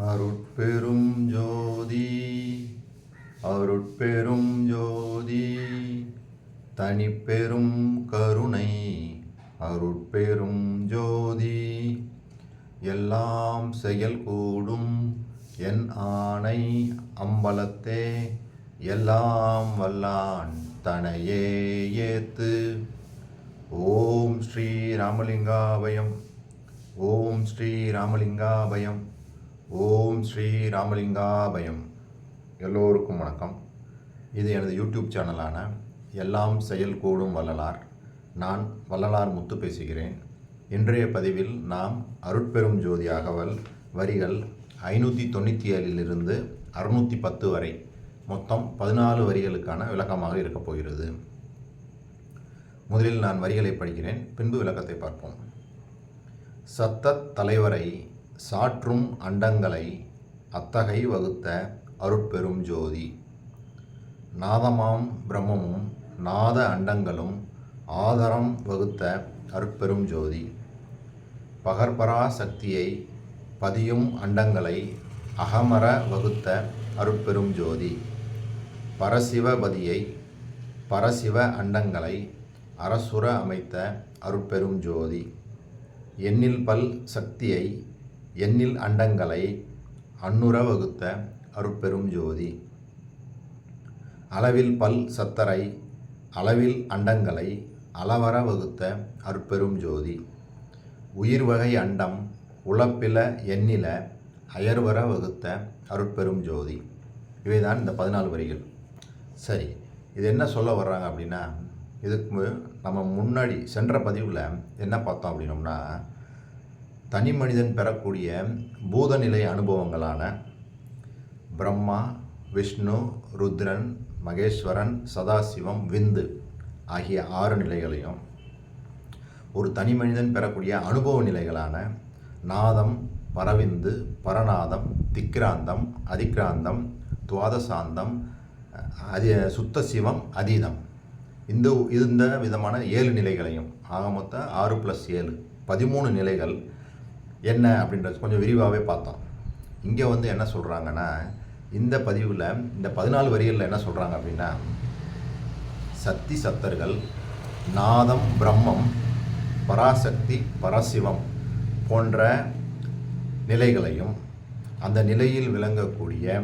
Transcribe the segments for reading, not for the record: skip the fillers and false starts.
அருட்பெரும் ஜோதி அருட்பெரும் ஜோதி தனிப்பெரும் கருணை அருட்பெரும் ஜோதி எல்லாம் செயல் கூடும் என் ஆணை அம்பலத்தே எல்லாம் வல்லான் தனையே ஏத்து. ஓம் ஸ்ரீ ராமலிங்காபயம். ஓம் ஸ்ரீ ராமலிங்காபயம். ஓம் ஸ்ரீ ராமலிங்காபயம். எல்லோருக்கும் வணக்கம். இது எனது யூடியூப் சேனலான எல்லாம் செயல் கூடும் வள்ளலார். நான் வள்ளலார் முத்து பேசுகிறேன். இன்றைய பதிவில் நாம் அருட்பெரும் ஜோதி அகவல் வரிகள் 597 610 வரை மொத்தம் 14 வரிகளுக்கான விளக்கமாக இருக்கப் போகிறது. முதலில் நான் வரிகளை படிக்கிறேன், பின்பு விளக்கத்தை பார்ப்போம். சத்தத் தலைவரை சாற்றும் அண்டங்களை அத்தகை வகுத்த அருட்பெரும் ஜோதி. நாதமாம் பிரம்மமும் நாத அண்டங்களும் ஆதரம் வகுத்த அருட்பெரும் ஜோதி. பகற்பரா சக்தியை பதியும் அண்டங்களை அகமர வகுத்த அருட்பெரும் ஜோதி. பரசிவபதியை பரசிவ அண்டங்களை அரசுர அமைத்த அருட்பெரும் ஜோதி. எண்ணில் பல் சக்தியை எண்ணில் அண்டங்களை அன்னுர வகுத்த அருட்பெரும் ஜோதி. அளவில் பல் சத்தரை அளவில் அண்டங்களை அளவர வகுத்த அருட்பெரும் ஜோதி. உயிர் வகை அண்டம் உழப்பில எண்ணில அயர்வர வகுத்த அருட்பெரும் ஜோதி. இவைதான் இந்த 14 வரிகள். சரி, இது என்ன சொல்ல வர்றாங்க அப்படின்னா, இதுக்கு நம்ம முன்னாடி சென்ற பதிவில் என்ன பார்த்தோம் அப்படின்னோம்னா, தனி மனிதன் பெறக்கூடிய பூதநிலை அனுபவங்களான பிரம்மா, விஷ்ணு, ருத்ரன், மகேஸ்வரன், சதாசிவம், விந்து ஆகிய 6 நிலைகளையும், ஒரு தனி மனிதன் பெறக்கூடிய அனுபவ நிலைகளான நாதம், பரவிந்து, பரநாதம், திக்ராந்தம், அதிக்ராந்தம், துவாதசாந்தம், சுத்த சிவம், அதீதம், இந்த விதமான 7 நிலைகளையும், ஆக மொத்தம் 6+7 13 நிலைகள் என்ன அப்படின்றது கொஞ்சம் விரிவாகவே பார்த்தோம். இங்கே என்ன சொல்கிறாங்கன்னா, இந்த பதிவில் இந்த 14 வரிகளில் என்ன சொல்கிறாங்க அப்படின்னா, சக்தி சத்தர்கள் நாதம், பிரம்மம், பராசக்தி, பரசிவம் போன்ற நிலைகளையும் அந்த நிலையில் விளங்கக்கூடிய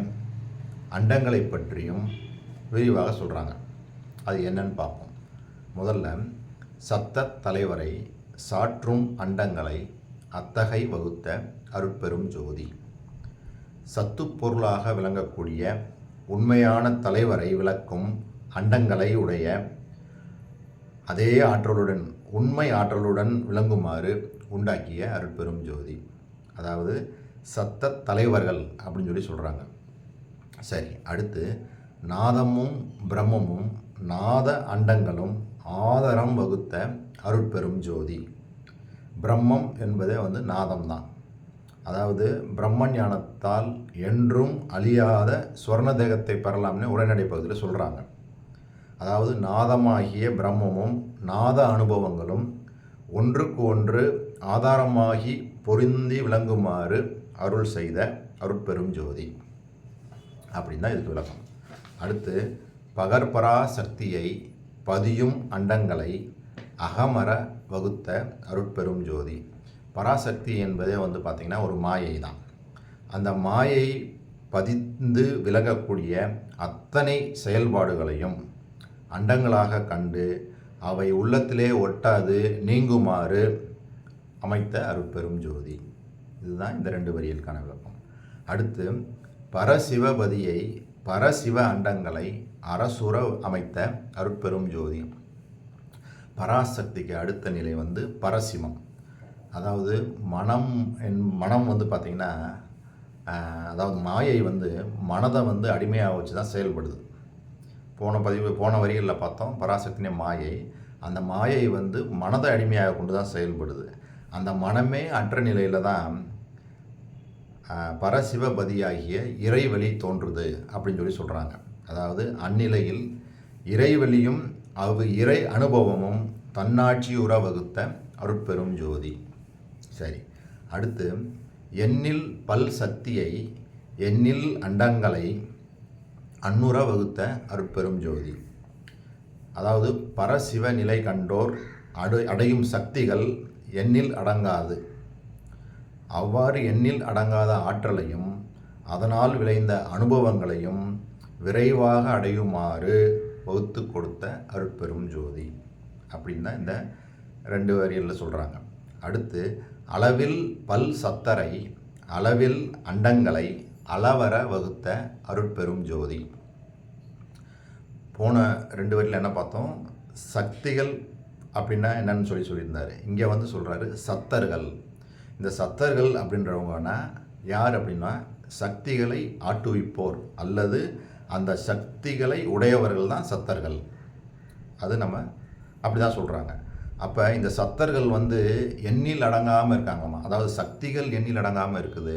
அண்டங்களை பற்றியும் விரிவாக சொல்கிறாங்க. அது என்னன்னு பார்ப்போம். முதல்ல சத்த தலைவரை சாற்றும் அண்டங்களை அத்தகை வகுத்த அருட்பெரும் ஜோதி. சத்து பொருளாக விளங்கக்கூடிய உண்மையான தலைவரை விளக்கும் அண்டங்களை உடைய அதே ஆற்றலுடன் உண்மை ஆற்றலுடன் விளங்குமாறு உண்டாக்கிய அருட்பெரும் ஜோதி. அதாவது சத்த தலைவர்கள் அப்படின்னு சொல்லி சொல்கிறாங்க. சரி, அடுத்து நாதமும் பிரம்மமும் நாத அண்டங்களும் ஆதரம் வகுத்த அருட்பெரும் ஜோதி. பிரம்மம் என்பதே நாதம்தான். அதாவது பிரம்ம ஞானத்தால் என்றும் அழியாத ஸ்வர்ண தேகத்தை பெறலாம்னு உரைநடை பகுதியில் சொல்கிறாங்க. அதாவது நாதமாகிய பிரம்மமும் நாத அனுபவங்களும் ஒன்றுக்கு ஒன்று ஆதாரமாகி பொருந்தி விளங்குமாறு அருள் செய்த அருட்பெரும் ஜோதி அப்படின்னு தான் இதுக்கு விளக்கம். அடுத்து பகற்பரா சக்தியை பதியும் அண்டங்களை அகமர வகுத்த அருட்பெரும் ஜோதி. பராசக்தி என்பதே பார்த்திங்கன்னா ஒரு மாயை தான். அந்த மாயை பதிந்து விலகக்கூடிய அத்தனை செயல்பாடுகளையும் அண்டங்களாக கண்டு அவை உள்ளத்திலே ஒட்டாது நீங்குமாறு அமைத்த அருட்பெரும் ஜோதி. இதுதான் இந்த 2 வரிகளுக்கான விளக்கம். அடுத்து பரசிவபதியை பரசிவ அண்டங்களை அரசுர அமைத்த அருட்பெரும் ஜோதி. பராசக்திக்கு அடுத்த நிலை பரசிவம். அதாவது மனம் பார்த்திங்கன்னா, அதாவது மாயை மனதை அடிமையாக வச்சு தான் செயல்படுது. போன வரிகளில் பார்த்தோம், பராசக்தினே மாயை. அந்த மாயை மனதை அடிமையாக கொண்டு தான் செயல்படுது. அந்த மனமே அற்ற நிலையில் தான் பரசிவபதியாகிய இறைவழி தோன்றுது அப்படின்னு சொல்லி சொல்கிறாங்க. அதாவது அந்நிலையில் இறைவழியும் இறை அனுபவமும் தன்னாட்சியுற வகுத்த அருட்பெரும் ஜோதி. சரி, அடுத்து எண்ணில் பல் சக்தியை எண்ணில் அண்டங்களை அன்னுற வகுத்த அருட்பெரும் ஜோதி. அதாவது பரசிவ நிலை கண்டோர் அடையும் சக்திகள் எண்ணில் அடங்காது. அவ்வாறு எண்ணில் அடங்காத ஆற்றலையும் அதனால் விளைந்த அனுபவங்களையும் விரைவாக அடையுமாறு வகுத்து கொடுத்த அருட்பெரும் ஜோதி அப்படின்னு தான் இந்த 2 வரிகளில் சொல்கிறாங்க. அடுத்து அளவில் பல் சத்தரை அளவில் அண்டங்களை அளவர வகுத்த அருட்பெரும் ஜோதி. போன 2 வரியில் என்ன பார்த்தோம்? சக்திகள் அப்படின்னா என்னன்னு சொல்லியிருந்தார். இங்கே வந்து சொல்கிறாரு சத்தர்கள். இந்த சத்தர்கள் அப்படின்றவங்கன்னா யார் அப்படின்னா சக்திகளை ஆட்டுவிப்போர் அல்லது அந்த சக்திகளை உடையவர்கள் தான் சத்தர்கள். அது நம்ம அப்படி தான் சொல்கிறாங்க. அப்போ இந்த சத்தர்கள் வந்து எண்ணில் அடங்காமல் இருக்காங்கம்மா. அதாவது சக்திகள் எண்ணில் அடங்காமல் இருக்குது.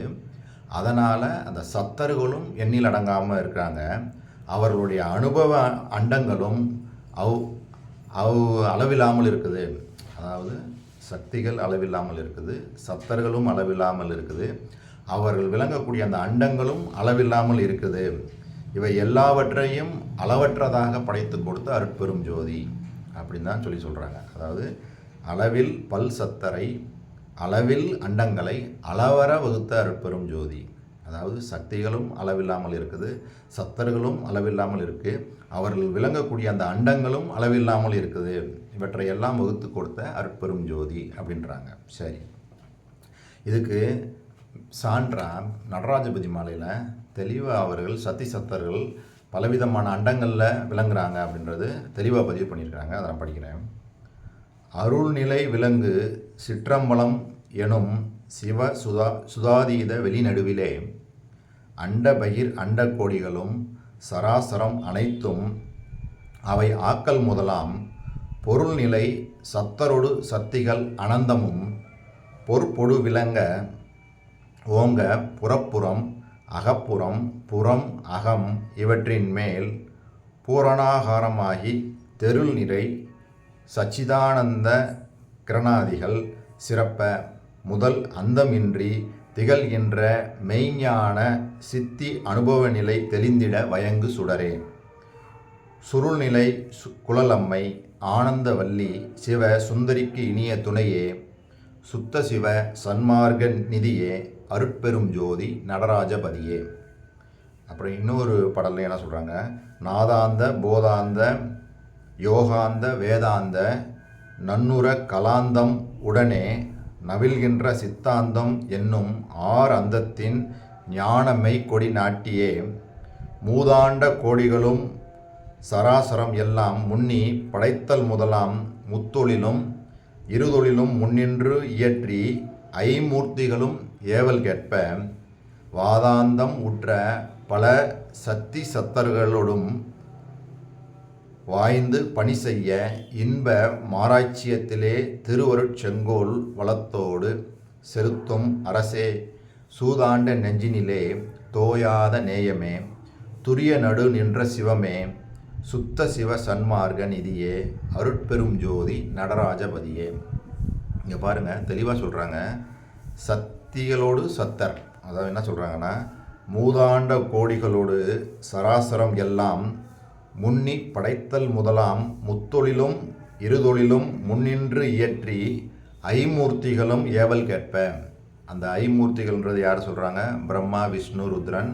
அதனால் அந்த சத்தர்களும் எண்ணில் அடங்காமல் இருக்கிறாங்க. அவர்களுடைய அனுபவ அண்டங்களும் அளவில்லாமல் இருக்குது. அதாவது சக்திகள் அளவில்லாமல் இருக்குது, சத்தர்களும் அளவில்லாமல் இருக்குது, அவர்கள் விளங்கக்கூடிய அந்த அண்டங்களும் அளவில்லாமல் இருக்குது. இவை எல்லாவற்றையும் அளவற்றதாக படைத்து கொடுத்த அருட்பெரும் ஜோதி அப்படின்னு தான் சொல்கிறாங்க. அதாவது அளவில் பல் சத்தரை அளவில் அண்டங்களை அளவர வகுத்த அருட்பெரும் ஜோதி. அதாவது சக்திகளும் அளவில்லாமல் இருக்குது, சத்தர்களும் அளவில்லாமல் இருக்குது, அவர்கள் விளங்கக்கூடிய அந்த அண்டங்களும் அளவில்லாமல் இருக்குது. இவற்றை எல்லாம் வகுத்து கொடுத்த அருட்பெரும் ஜோதி அப்படின்றாங்க. சரி, இதுக்கு சான்றா நடராஜபதி மாலையில் தெளிவாக அவர்கள் சத்தி சத்தர்கள் பலவிதமான அண்டங்களில் விளங்குறாங்க அப்படின்றது தெளிவாக பதிவு பண்ணியிருக்காங்க. அதை நான் படிக்கிறேன். அருள்நிலை விலங்கு சிற்றம்பலம் எனும் சிவ சுதாதீத வெளிநடுவிலே அண்ட பகிர் அண்ட கோடிகளும் சராசரம் அனைத்தும் அவை ஆக்கல் முதலாம் பொருள்நிலை சத்தரொடு சத்திகள் அனந்தமும் பொற்பொடு விளங்க ஓங்க புறப்புறம் அகப்புறம் புறம் அகம் இவற்றின் மேல் பூரணாகாரமாகி தெருள் நிறை சச்சிதானந்த கிரணாதிகள் சிறப்ப முதல் அந்தமின்றி திகழ்கின்ற மெய்ஞான சித்தி அனுபவ நிலை தெளிந்திட வயங்கு சுடரே. சுருள்நிலை குழலம்மை ஆனந்தவல்லி சிவ சுந்தரிக்கு இனிய துணையே சுத்த சிவ சன்மார்க்க நிதியே அருட்பெரும் ஜோதி நடராஜபதியே. அப்புறம் இன்னொரு பாடலில் என்ன சொல்கிறாங்க? நாதாந்த போதாந்த யோகாந்த வேதாந்த நன்னுர கலாந்தம் உடனே நவில்கின்ற சித்தாந்தம் என்னும் அந்தத்தின் ஞானமை கொடி நாட்டியே மூதாண்ட கோடிகளும் சராசரம் எல்லாம் முன்னி படைத்தல் முதலாம் முத்தொழிலும் இருதொழிலும் முன்னின்று இயற்றி ஐமூர்த்திகளும் ஏவல் கேட்ப வாதாந்தம் உற்ற பல சத்தி சத்தர்களோடும் வாய்ந்து பணி செய்ய இன்ப மாராய்ச்சியத்திலே திருவருட் செங்கோல் வளத்தோடு செலுத்தும் அரசே சூதாண்ட நெஞ்சினிலே தோயாத நேயமே துரிய நடு நின்ற சிவமே சுத்த சிவ சன்மார்க்க நிதியே அருட்பெரும் ஜோதி நடராஜபதியே. இங்கே பாருங்கள், தெளிவாக சொல்கிறாங்க. சக்திகளோடு சத்தர், அதாவது என்ன சொல்கிறாங்கன்னா மூதாண்ட கோடிகளோடு சராசரம் எல்லாம் முன்னி படைத்தல் முதலாம் முத்தொழிலும் இருதொழிலும் முன்னின்று இயற்றி ஐமூர்த்திகளும் ஏவல் கேட்ப. அந்த ஐமூர்த்திகள்ன்றது யார் சொல்கிறாங்க? பிரம்மா விஷ்ணு ருத்ரன்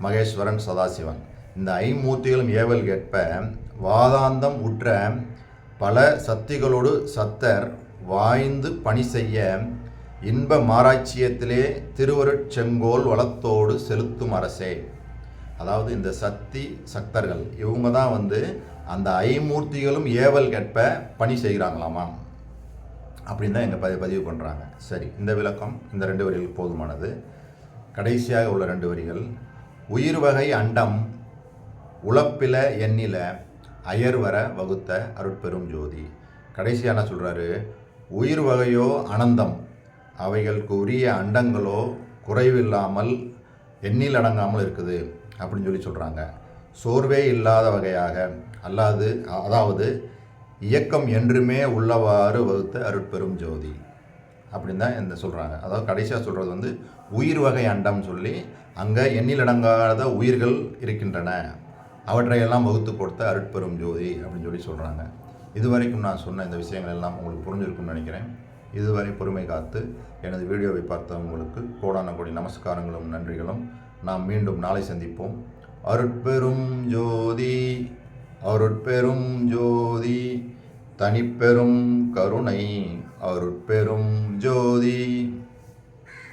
மகேஸ்வரன் சதாசிவன். இந்த ஐமூர்த்திகளும் ஏவல் கேட்ப வாதாந்தம் உற்ற பல சக்திகளோடு சத்தர் வாய்ந்து பணி செய்ய இன்ப மாராய்ச்சியத்திலே திருவருட் செங்கோல் வளத்தோடு செலுத்தும் அரசே. அதாவது இந்த சக்தி சக்தர்கள் இவங்க தான் வந்து அந்த ஐமூர்த்திகளும் ஏவல் கேட்ப பணி செய்கிறாங்களாமா அப்படின்னு தான் எங்கள் பதிவு பண்ணுறாங்க. சரி, இந்த விளக்கம் இந்த 2 வரிகள் போதுமானது. கடைசியாக உள்ள 2 வரிகள். உயிர் வகை அண்டம் உழப்பில எண்ணில அயர்வர வகுத்த அருட்பெரும் ஜோதி. கடைசியான சொல்கிறாரு, உயிர் வகையோ அனந்தம், அவைகளுக்கு உரிய அண்டங்களோ குறைவில்லாமல் எண்ணில் அடங்காமல் இருக்குது அப்படின்னு சொல்கிறாங்க. சோர்வே இல்லாத வகையாக அதாவது இயக்கம் என்றுமே உள்ளவாறு வகுத்த அருட்பெரும் ஜோதி அப்படின்னு தான் இந்த சொல்கிறாங்க. அதாவது கடைசியாக சொல்கிறது வந்து உயிர் வகை அண்டம் சொல்லி அங்கே எண்ணிலடங்காத உயிர்கள் இருக்கின்றன, அவற்றையெல்லாம் வகுத்து கொடுத்த அருட்பெரும் ஜோதி அப்படின்னு சொல்லி சொல்கிறாங்க. இதுவரைக்கும் நான் சொன்ன இந்த விஷயங்கள் எல்லாம் உங்களுக்கு புரிஞ்சிருக்கும்னு நினைக்கிறேன். இதுவரை பொறுமை காத்து எனது வீடியோவை பார்த்தவங்களுக்கு கோடான கோடி நமஸ்காரங்களும் நன்றிகளும். நாம் மீண்டும் நாளை சந்திப்போம். அருட்பெரும் ஜோதி, அருட்பெரும் ஜோதி, தனிப்பெரும் கருணை, அருட்பெரும் ஜோதி.